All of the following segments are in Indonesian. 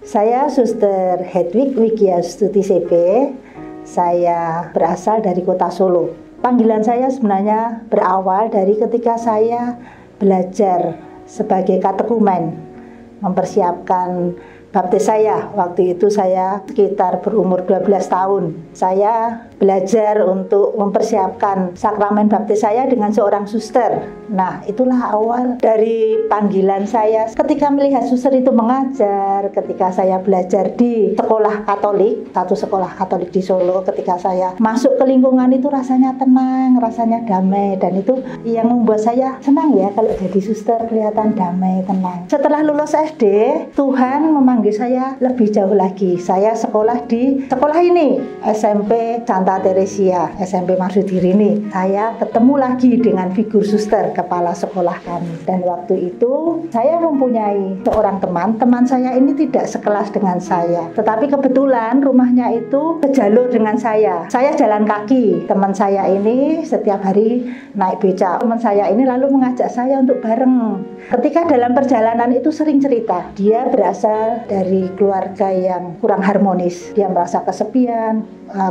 Saya Suster Hedwig Wigyastuti CP. Saya berasal dari kota Solo. Panggilan saya sebenarnya berawal dari ketika saya belajar sebagai katekumen, mempersiapkan baptis saya. Waktu itu saya sekitar berumur 12 tahun. Saya belajar untuk mempersiapkan sakramen baptis saya dengan seorang suster. Nah, itulah awal dari panggilan saya. Ketika melihat suster itu mengajar, ketika saya belajar di sekolah Katolik, satu sekolah Katolik di Solo, ketika saya masuk ke lingkungan itu rasanya tenang, rasanya damai, dan itu yang membuat saya senang ya kalau jadi suster, kelihatan damai, tenang. Setelah lulus SD, Tuhan memanggil saya lebih jauh lagi. Saya sekolah di sekolah ini, SMP Santa Teresia, SMP Marsudirini. Saya ketemu lagi dengan figur suster, kepala sekolah kami. Dan waktu itu saya mempunyai seorang teman saya ini tidak sekelas dengan saya. Tetapi kebetulan rumahnya itu sejalur dengan saya. Saya jalan kaki. Teman saya ini setiap hari naik beca. Teman saya ini lalu mengajak saya untuk bareng. Ketika dalam perjalanan itu sering cerita, dia berasal dari keluarga yang kurang harmonis. Dia merasa kesepian,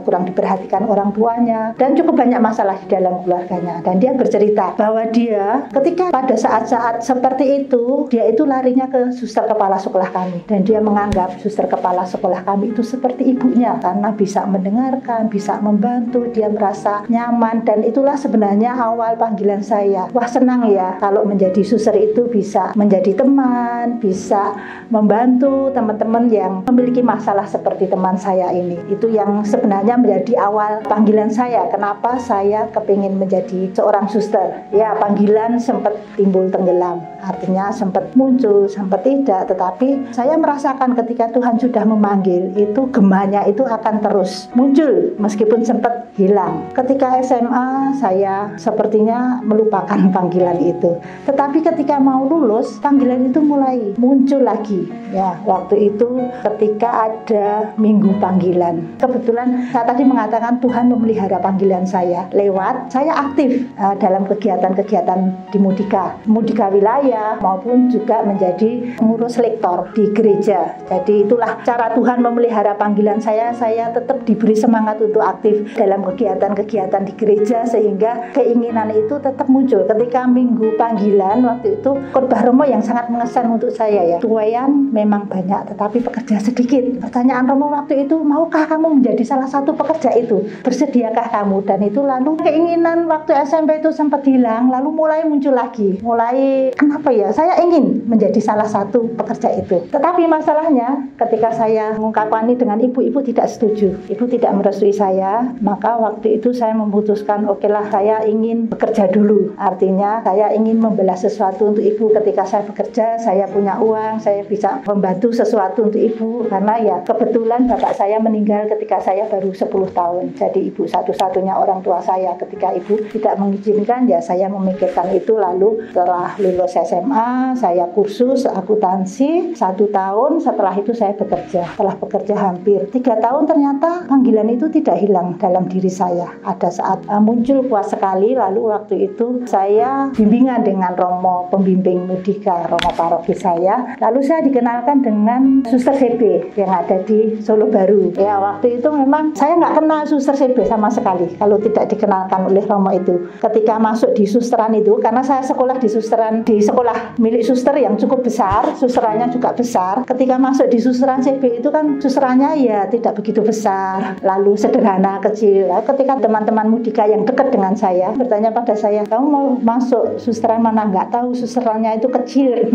kurang diperhatikan orang tuanya, dan cukup banyak masalah di dalam keluarganya. Dan dia bercerita bahwa dia ketika pada saat-saat seperti itu, dia itu larinya ke suster kepala sekolah kami. Dan dia menganggap suster kepala sekolah kami itu seperti ibunya, karena bisa mendengarkan, bisa membantu, dia merasa nyaman. Dan itulah sebenarnya awal panggilan saya. Wah, senang ya kalau menjadi suster itu bisa menjadi teman, bisa membantu teman-teman yang memiliki masalah seperti teman saya ini. Itu yang sebenarnya menjadi awal panggilan saya. Kenapa saya kepingin menjadi seorang suster? Ya, panggilan sempat timbul tenggelam, artinya sempat muncul, sempat tidak. Tetapi saya merasakan ketika Tuhan sudah memanggil, itu gemahnya itu akan terus muncul meskipun sempat hilang. Ketika SMA saya sepertinya melupakan panggilan itu. Tetapi ketika mau lulus, panggilan itu mulai muncul lagi. Ya, waktu itu ketika ada minggu panggilan. Kebetulan saya tadi mengatakan Tuhan memelihara panggilan saya lewat saya aktif dalam kegiatan-kegiatan di Mudika wilayah maupun juga menjadi pengurus lektor di gereja. Jadi itulah cara Tuhan memelihara panggilan saya. Saya tetap diberi semangat untuk aktif dalam kegiatan-kegiatan di gereja sehingga keinginan itu tetap muncul. Ketika minggu panggilan waktu itu khotbah Romo yang sangat mengesan untuk saya ya. Tuayan memang banyak tetapi pekerja sedikit. Pertanyaan Romo waktu itu, maukah kamu menjadi salah satu pekerja itu? Bersediakah kamu? Dan itu lalu keinginan waktu SMP itu sempat hilang, lalu mulai muncul lagi. Mulai kenapa ya? Saya ingin menjadi salah satu pekerja itu. Tetapi masalahnya ketika saya mengungkapkan ini dengan ibu tidak setuju. Ibu tidak merestui saya, maka waktu itu saya memutuskan okelah saya ingin bekerja dulu. Artinya saya ingin membalas sesuatu untuk ibu. Ketika saya bekerja, saya punya uang, saya bisa membantu sesuatu untuk ibu. Karena ya kebetulan bapak saya meninggal ketika saya baru 10 tahun. Jadi ibu satu-satunya orang tua saya. Ketika ibu tidak mengizinkan, ya saya memikirkan itu. Lalu setelah lulus SMA, saya kursus akuntansi 1 tahun. Setelah itu saya bekerja. Setelah bekerja hampir 3 tahun, ternyata panggilan itu tidak hilang dalam diri saya. Ada saat muncul kuat sekali. Lalu waktu itu saya bimbingan dengan Romo pembimbing Mudika, Romo paroki saya. Lalu saya dikenalkan dengan Suster CB yang ada di Solo Baru. Ya, waktu itu memang saya nggak kenal Suster CB sama sekali kalau tidak dikenalkan oleh Romo itu. Ketika masuk di susteran itu, karena saya sekolah di susteran, di sekolah milik suster yang cukup besar, susterannya juga besar. Ketika masuk di susteran CB itu kan susterannya ya tidak begitu besar, lalu sederhana, kecil. Lalu ketika teman-teman Mudika yang dekat dengan saya bertanya pada saya, kamu mau masuk susteran mana? Nggak tahu, susterannya itu kecil.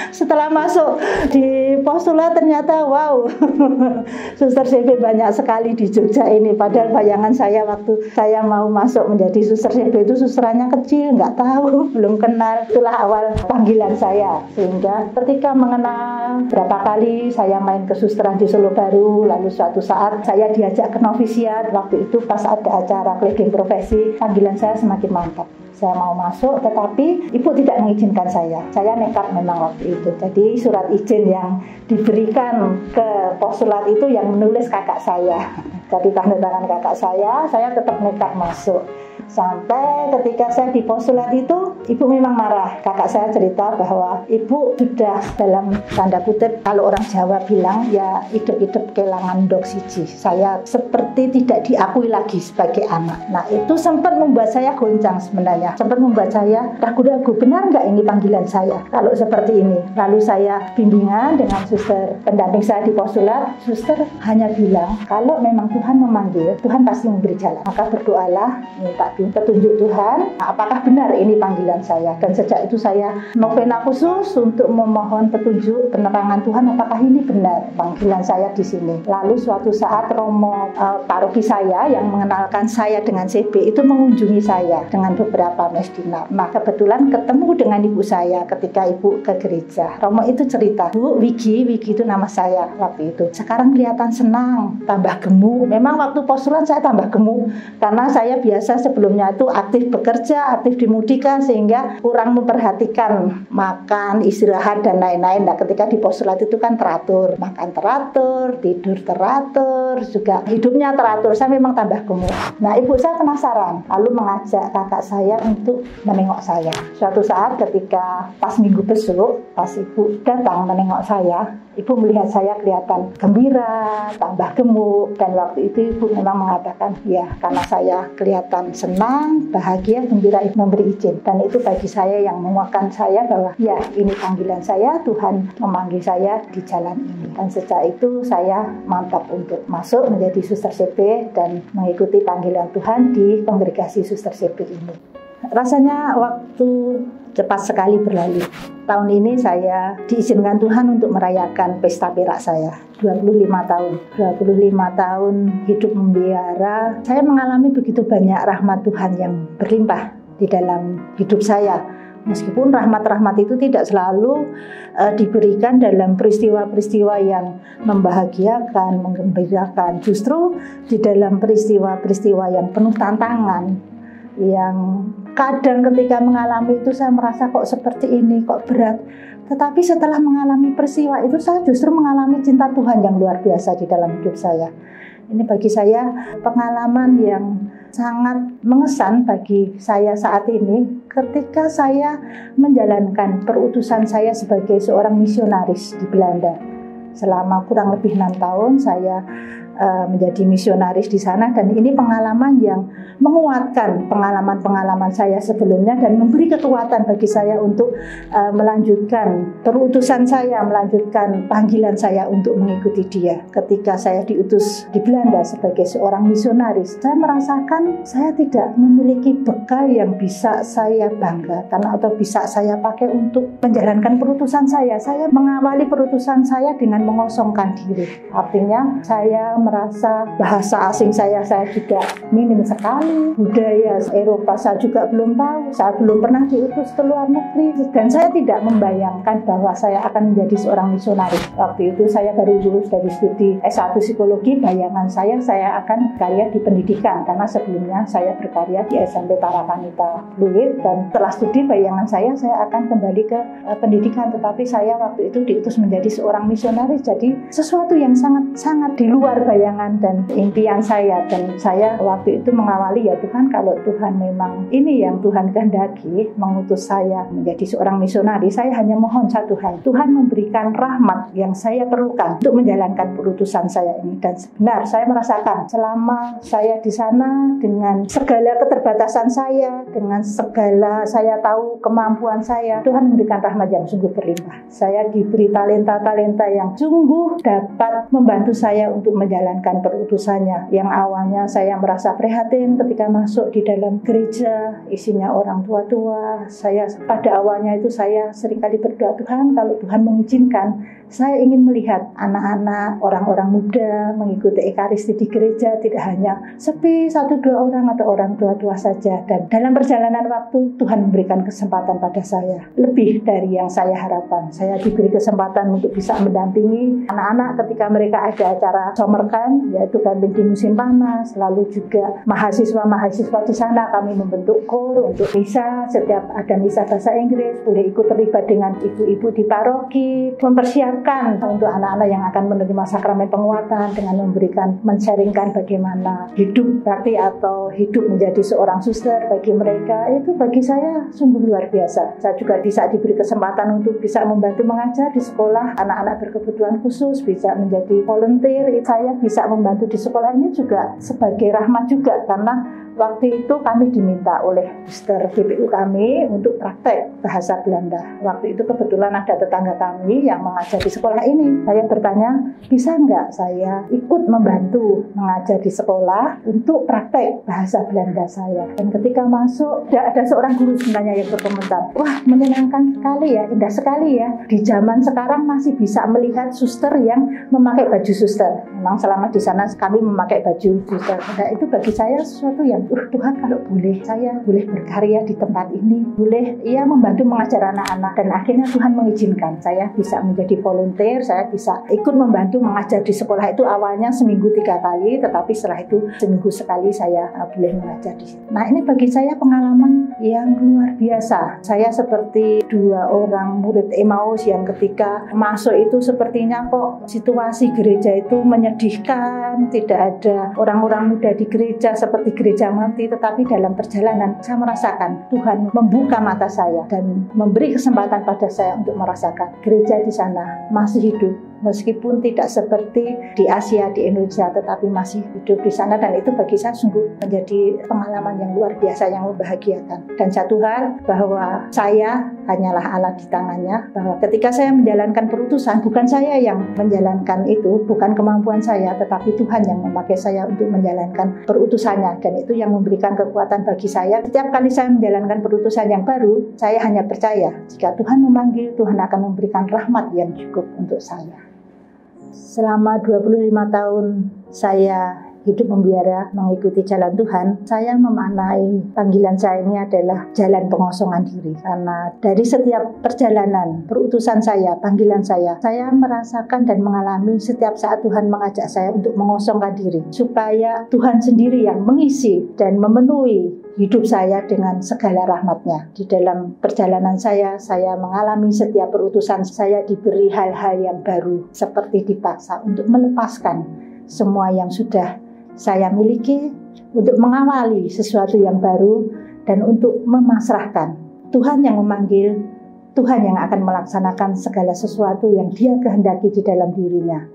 Setelah masuk di postulat ternyata wow, suster CB banyak sekali di Jogja ini. Padahal bayangan saya waktu saya mau masuk menjadi suster CB itu susterannya kecil, nggak tahu, belum kenal. Itulah awal panggilan saya. Sehingga ketika mengenal, berapa kali saya main ke susteran di Solo Baru, lalu suatu saat saya diajak ke novisiat. Waktu itu pas ada acara kleding profesi, panggilan saya semakin mantap. Saya mau masuk, tetapi ibu tidak mengizinkan saya. Saya nekat memang waktu itu. Jadi surat izin yang diberikan ke postulat itu yang menulis kakak saya. Jadi tanda tangan kakak saya tetap nekat masuk. Sampai ketika saya di postulat itu, ibu memang marah. Kakak saya cerita bahwa ibu sudah dalam tanda kutip, kalau orang Jawa bilang ya hidup-hidup kelangan ndok siji. Saya seperti tidak diakui lagi sebagai anak. Nah itu sempat membuat saya goncang sebenarnya. Sempat membuat saya ragu-ragu, benar nggak ini panggilan saya kalau seperti ini. Lalu saya bimbingan dengan suster pendamping saya di postulat. Suster hanya bilang kalau memang Tuhan memanggil, Tuhan pasti memberi jalan. Maka berdoalah, minta petunjuk Tuhan, apakah benar ini panggilan saya. Dan sejak itu saya novena khusus untuk memohon petunjuk penerangan Tuhan, apakah ini benar panggilan saya di sini. Lalu suatu saat Romo paroki saya yang mengenalkan saya dengan CB itu mengunjungi saya dengan beberapa mesdinar. Nah kebetulan ketemu dengan ibu saya ketika ibu ke gereja. Romo itu cerita, Bu, Wigi itu nama saya waktu itu. Sekarang kelihatan senang, tambah gemuk. Memang waktu postulan saya tambah gemuk karena saya biasa sebelumnya itu aktif bekerja, aktif di Mudika, sehingga kurang memperhatikan makan, istirahat dan lain-lain. Nah ketika di postulat itu kan teratur, makan teratur, tidur teratur, juga hidupnya teratur. Saya memang tambah gemuk. Nah ibu saya penasaran, lalu mengajak kakak saya untuk menengok saya. Suatu saat ketika pas minggu besok, pas ibu datang menengok saya, ibu melihat saya kelihatan gembira, tambah gemuk. Dan waktu itu ibu memang mengatakan, ya karena saya kelihatan senang, bahagia, gembira, ibu memberi izin. Dan itu bagi saya yang menguatkan saya bahwa ya ini panggilan saya, Tuhan memanggil saya di jalan ini. Dan sejak itu saya mantap untuk masuk menjadi suster CP dan mengikuti panggilan Tuhan di kongregasi suster CP ini. Rasanya waktu cepat sekali berlalu. Tahun ini saya diizinkan Tuhan untuk merayakan pesta perak saya. 25 tahun. 25 tahun hidup membiara. Saya mengalami begitu banyak rahmat Tuhan yang berlimpah di dalam hidup saya. Meskipun rahmat-rahmat itu tidak selalu diberikan dalam peristiwa-peristiwa yang membahagiakan, menggembirakan. Justru di dalam peristiwa-peristiwa yang penuh tantangan, yang kadang ketika mengalami itu saya merasa kok seperti ini, kok berat. Tetapi setelah mengalami peristiwa itu saya justru mengalami cinta Tuhan yang luar biasa di dalam hidup saya. Ini bagi saya pengalaman yang sangat mengesan bagi saya saat ini ketika saya menjalankan perutusan saya sebagai seorang misionaris di Belanda. Selama kurang lebih 6 tahun saya menjadi misionaris di sana, dan ini pengalaman yang menguatkan pengalaman-pengalaman saya sebelumnya dan memberi kekuatan bagi saya untuk melanjutkan perutusan saya, melanjutkan panggilan saya untuk mengikuti Dia. Ketika saya diutus di Belanda sebagai seorang misionaris, saya merasakan saya tidak memiliki bekal yang bisa saya banggakan atau bisa saya pakai untuk menjalankan perutusan saya. Saya mengawali perutusan saya dengan mengosongkan diri. Artinya saya merasa bahasa asing saya juga minim sekali, budaya Eropa saya juga belum tahu, saya belum pernah diutus ke luar negeri, dan saya tidak membayangkan bahwa saya akan menjadi seorang misionaris. Waktu itu saya baru lulus dari studi S1 psikologi, bayangan saya akan berkarya di pendidikan, karena sebelumnya saya berkarya di SMP Parakanita Fluid, dan setelah studi bayangan saya akan kembali ke pendidikan, tetapi saya waktu itu diutus menjadi seorang misionaris. Jadi sesuatu yang sangat di luar bayangan dan impian saya. Dan saya waktu itu mengawali, ya Tuhan, kalau Tuhan memang ini yang Tuhan kehendaki mengutus saya menjadi seorang misionaris, saya hanya mohon satu hal, Tuhan memberikan rahmat yang saya perlukan untuk menjalankan perutusan saya ini. Dan benar, saya merasakan selama saya di sana dengan segala keterbatasan saya, dengan segala saya tahu kemampuan saya, Tuhan memberikan rahmat yang sungguh berlimpah. Saya diberi talenta-talenta yang sungguh dapat membantu saya untuk menjalankan perutusannya. Yang awalnya saya merasa prihatin ketika masuk di dalam gereja, isinya orang tua-tua. Pada awalnya itu saya seringkali berdoa, Tuhan, kalau Tuhan mengizinkan, saya ingin melihat anak-anak, orang-orang muda mengikuti Ekaristi di gereja, tidak hanya sepi 1-2 orang atau orang tua-tua saja. Dan dalam perjalanan waktu, Tuhan memberikan kesempatan pada saya, lebih dari yang saya harapkan. Saya diberi kesempatan untuk bisa mendampingi anak-anak ketika mereka ada acara summer camp, yaitu camping di musim panas. Lalu juga mahasiswa-mahasiswa di sana kami membentuk KOR untuk misa. Setiap ada misa bahasa Inggris, boleh ikut terlibat dengan ibu-ibu di paroki, mempersiapkan untuk anak-anak yang akan menerima sakramen penguatan dengan men-sharingkan bagaimana hidup bakti atau hidup menjadi seorang suster bagi mereka. Itu bagi saya sungguh luar biasa. Saya juga bisa diberi kesempatan untuk bisa membantu mengajar di sekolah anak-anak berkebutuhan khusus, bisa menjadi volunteer. Saya bisa membantu di sekolah ini juga sebagai rahmat juga, karena waktu itu kami diminta oleh suster GPU kami untuk praktek bahasa Belanda. Waktu itu kebetulan ada tetangga kami yang mengajar di sekolah ini. Saya bertanya, bisa nggak saya ikut membantu mengajar di sekolah untuk praktek bahasa Belanda saya. Dan ketika masuk, ada seorang guru sebenarnya yang berkomentar, wah menyenangkan sekali ya, indah sekali ya. Di zaman sekarang masih bisa melihat suster yang memakai baju suster. Memang selama di sana kami memakai baju suster. Nah, itu bagi saya sesuatu yang Tuhan, kalau boleh saya boleh berkarya di tempat ini, boleh membantu mengajar anak-anak, dan akhirnya Tuhan mengizinkan saya bisa menjadi volunteer. Saya bisa ikut membantu mengajar di sekolah itu awalnya seminggu 3 kali, tetapi setelah itu seminggu sekali saya boleh mengajar di situ. Nah, ini bagi saya pengalaman yang luar biasa. Saya seperti 2 orang murid Emmaus yang ketika masuk itu sepertinya kok situasi gereja itu menyedihkan, tidak ada orang-orang muda di gereja seperti gereja mati, tetapi dalam perjalanan saya merasakan Tuhan membuka mata saya dan memberi kesempatan pada saya untuk merasakan gereja di sana masih hidup. Meskipun tidak seperti di Asia, di Indonesia, tetapi masih hidup di sana, dan itu bagi saya sungguh menjadi pengalaman yang luar biasa, yang membahagiakan. Dan satu hal, bahwa saya hanyalah alat di tangannya, bahwa ketika saya menjalankan perutusan, bukan saya yang menjalankan itu, bukan kemampuan saya, tetapi Tuhan yang memakai saya untuk menjalankan perutusannya, dan itu yang memberikan kekuatan bagi saya. Setiap kali saya menjalankan perutusan yang baru, saya hanya percaya, jika Tuhan memanggil, Tuhan akan memberikan rahmat yang cukup untuk saya. Selama 25 tahun saya hidup membiara mengikuti jalan Tuhan, saya memaknai panggilan saya ini adalah jalan pengosongan diri. Karena dari setiap perjalanan, perutusan saya, panggilan saya merasakan dan mengalami setiap saat Tuhan mengajak saya untuk mengosongkan diri, supaya Tuhan sendiri yang mengisi dan memenuhi hidup saya dengan segala rahmat-Nya. Di dalam perjalanan saya mengalami setiap perutusan, saya diberi hal-hal yang baru, seperti dipaksa untuk melepaskan semua yang sudah saya miliki, untuk mengawali sesuatu yang baru, dan untuk memasrahkan. Tuhan yang memanggil, Tuhan yang akan melaksanakan segala sesuatu yang Dia kehendaki di dalam dirinya.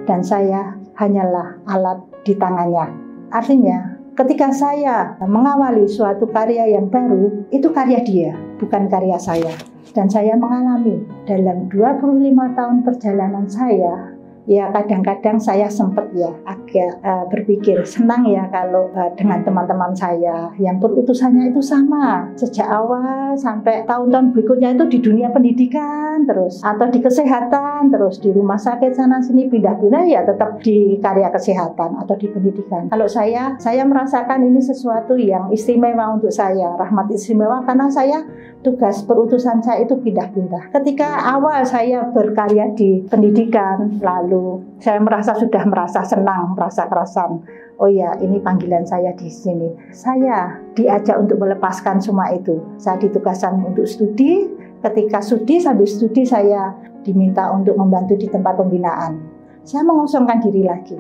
Dan saya hanyalah alat di tangannya. Artinya, ketika saya mengawali suatu karya yang baru, itu karya Dia, bukan karya saya. Dan saya mengalami dalam 25 tahun perjalanan saya, ya kadang-kadang saya sempat agak berpikir senang kalau dengan teman-teman saya yang perutusannya itu sama sejak awal sampai tahun-tahun berikutnya itu di dunia pendidikan terus, atau di kesehatan terus, di rumah sakit sana sini pindah-pindah, ya tetap di karya kesehatan atau di pendidikan. Kalau saya merasakan ini sesuatu yang istimewa untuk saya, rahmat istimewa, karena saya tugas perutusan saya itu pindah-pindah. Ketika awal saya berkarya di pendidikan, lalu saya sudah merasa senang, merasa kerasan. Oh ya, ini panggilan saya di sini. Saya diajak untuk melepaskan semua itu. Saya ditugaskan untuk studi. Ketika sambil studi saya diminta untuk membantu di tempat pembinaan. Saya mengosongkan diri lagi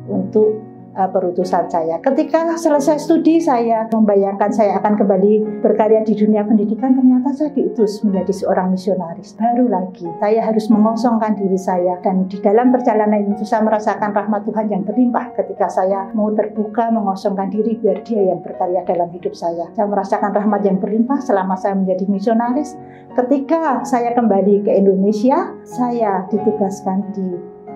untuk perutusan saya. Ketika selesai studi, saya membayangkan saya akan kembali berkarya di dunia pendidikan. Ternyata saya diutus menjadi seorang misionaris. Baru lagi, saya harus mengosongkan diri saya. Dan di dalam perjalanan itu saya merasakan rahmat Tuhan yang berlimpah ketika saya mau terbuka, mengosongkan diri biar Dia yang berkarya dalam hidup saya. Saya merasakan rahmat yang berlimpah selama saya menjadi misionaris. Ketika saya kembali ke Indonesia, saya ditugaskan di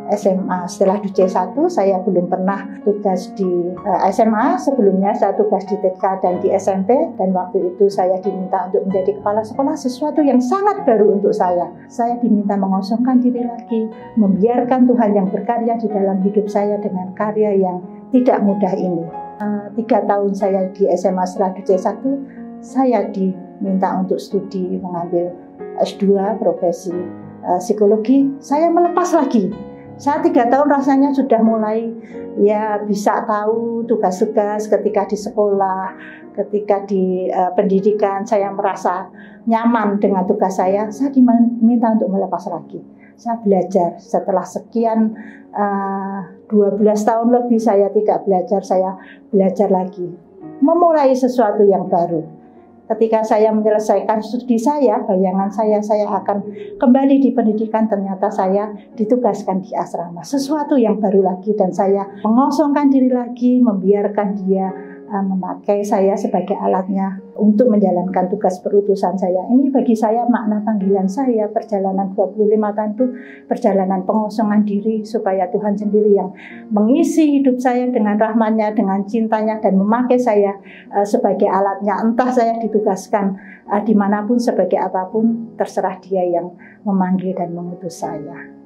SMA. Setelah di C1 saya belum pernah tugas di SMA. Sebelumnya saya tugas di TK dan di SMP, dan waktu itu saya diminta untuk menjadi kepala sekolah, sesuatu yang sangat baru untuk saya. Saya diminta mengosongkan diri lagi, membiarkan Tuhan yang berkarya di dalam hidup saya dengan karya yang tidak mudah ini. 3 tahun saya di SMA setelah di C1, saya diminta untuk studi mengambil S2 profesi psikologi. Saya melepas lagi Saya 3 tahun rasanya sudah mulai ya bisa tahu tugas-tugas ketika di sekolah, ketika di pendidikan. Saya merasa nyaman dengan tugas saya diminta untuk melepas lagi. Saya belajar setelah sekian 12 tahun lebih saya tidak belajar, saya belajar lagi. Memulai sesuatu yang baru. Ketika saya menyelesaikan studi saya, bayangan saya akan kembali di pendidikan, ternyata saya ditugaskan di asrama. Sesuatu yang baru lagi dan saya mengosongkan diri lagi, membiarkan dia memakai saya sebagai alatnya untuk menjalankan tugas perutusan saya. Ini bagi saya makna panggilan saya, perjalanan 25 tahun itu perjalanan pengosongan diri supaya Tuhan sendiri yang mengisi hidup saya dengan rahmat-Nya, dengan cintanya dan memakai saya sebagai alatnya. Entah saya ditugaskan dimanapun sebagai apapun, terserah Dia yang memanggil dan mengutus saya.